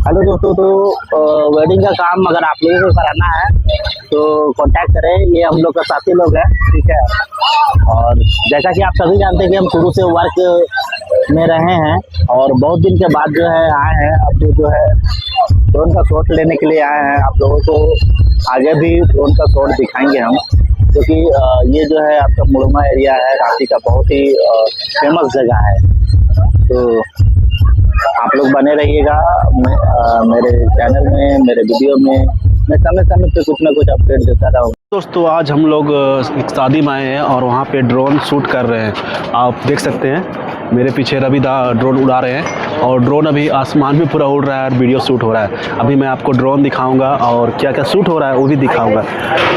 Hello दोस्तों, तो wedding का काम अगर आप लोगों को कराना है तो कांटेक्ट करें। ये हम लोग का साथी लोग हैं, ठीक है। और जैसा कि आप सभी जानते हैं कि हम शुरू से वर्क में रहे हैं और बहुत दिन के बाद जो है आए हैं। अब जो है ड्रोन का शॉट लेने के लिए आए हैं। आप लोगों को आगे भी ड्रोन का शॉट दिखाएंगे हम, क्योंकि ये जो है आपका मुड़मा एरिया है, रांची का बहुत ही फेमस जगह है। तो आप लोग बने रहिएगा मेरे चैनल में, मेरे वीडियो में। मैं समय समय पे कुछ ना कुछ अपडेट देता रहूँ। दोस्तों, आज हम लोग एक शादी में आए हैं और वहाँ पे ड्रोन शूट कर रहे हैं। आप देख सकते हैं मेरे पीछे रवि दा ड्रोन उड़ा रहे हैं और ड्रोन अभी आसमान में पूरा उड़ रहा है और वीडियो शूट हो रहा है। अभी मैं आपको ड्रोन दिखाऊंगा और क्या क्या शूट हो रहा है वो भी दिखाऊंगा।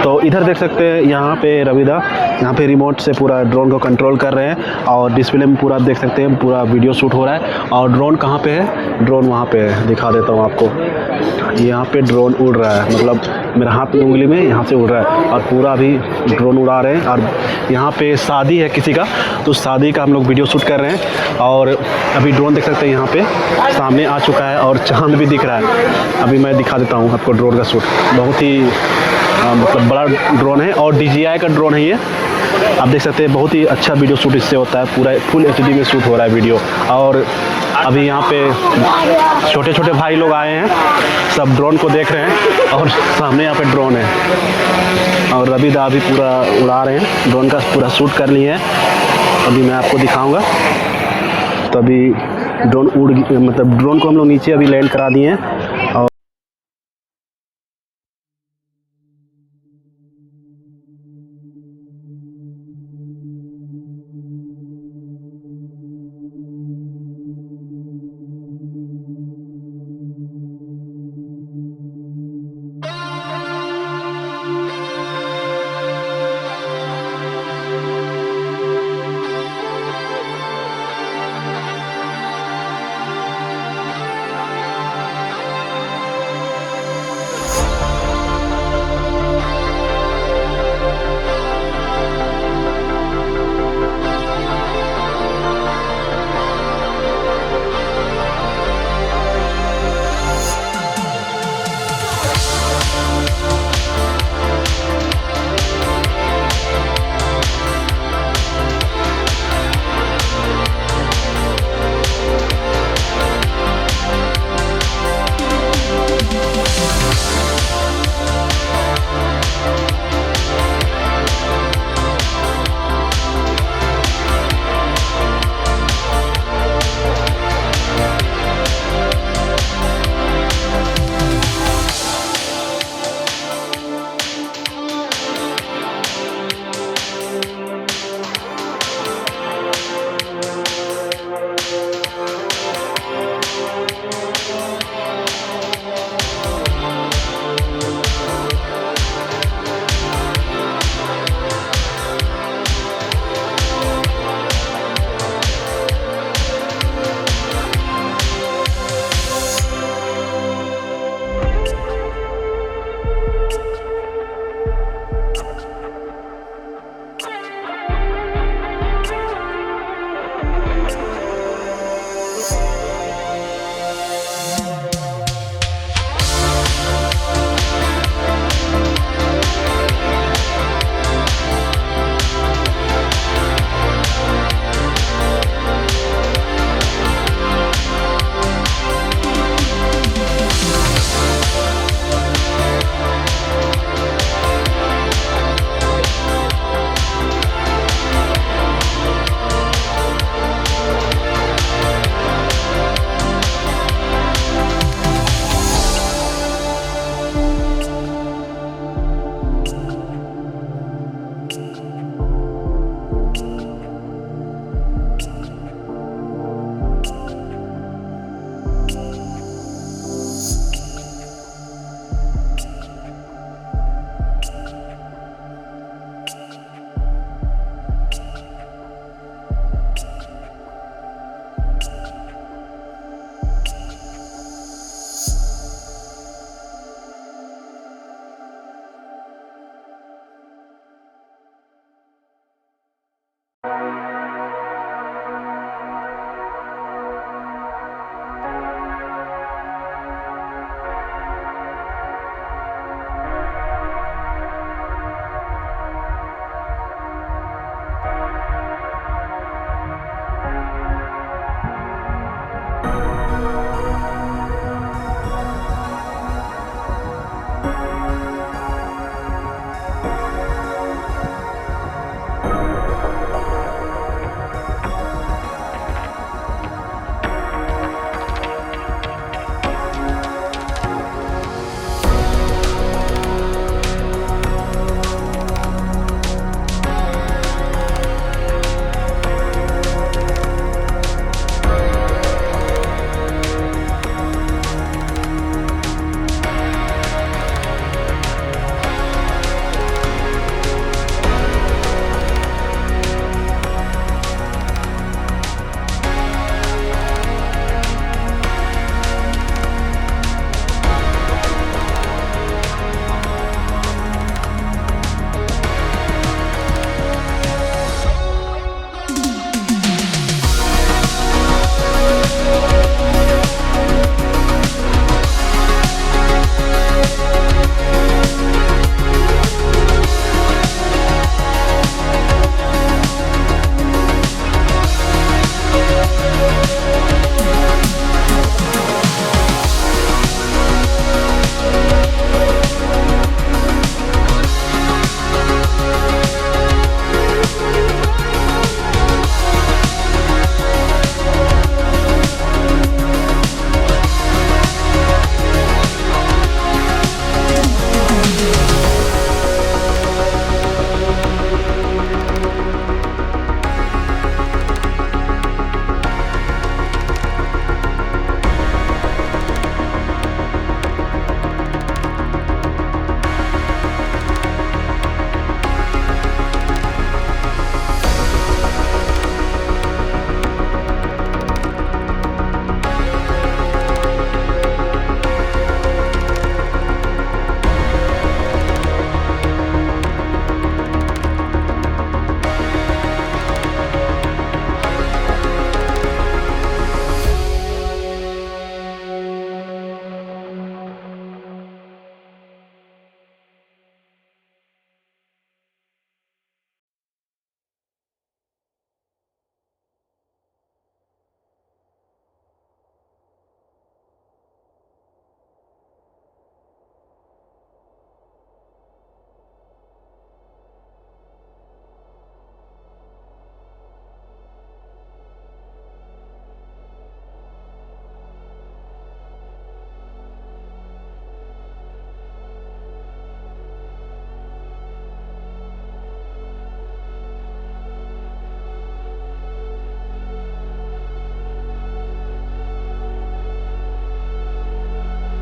तो इधर देख सकते हैं, यहाँ पे रवि दा यहाँ पे रिमोट से पूरा ड्रोन को कंट्रोल कर रहे हैं और डिस्प्ले में पूरा देख सकते हैं पूरा वीडियो शूट हो रहा है। और ड्रोन कहाँ पे है? ड्रोन वहाँ पे है, दिखा देता हूँ आपको। यहाँ पे ड्रोन उड़ रहा है, मतलब मेरा हाथ में उंगली में यहाँ से उड़ रहा है और पूरा अभी ड्रोन उड़ा रहे हैं। और यहाँ पे शादी है किसी का, तो शादी का हम लोग वीडियो शूट कर रहे हैं। और अभी ड्रोन देख सकते हैं यहाँ पे सामने आ चुका है और चांद भी दिख रहा है। अभी मैं दिखा देता हूँ आपको ड्रोन का शूट। बहुत ही मतलब बड़ा ड्रोन है और DJI का ड्रोन है ये। आप देख सकते हैं बहुत ही अच्छा वीडियो शूट इससे होता है, पूरा फुल HD में शूट हो रहा है वीडियो। और अभी यहाँ पे छोटे छोटे भाई लोग आए हैं, सब ड्रोन को देख रहे हैं और सामने यहाँ पे ड्रोन है और रवि दा भी पूरा उड़ा रहे हैं। ड्रोन का पूरा शूट कर लिए हैं, अभी मैं आपको दिखाऊंगा। तो अभी ड्रोन मतलब ड्रोन को हम लोग नीचे अभी लैंड करा दिए हैं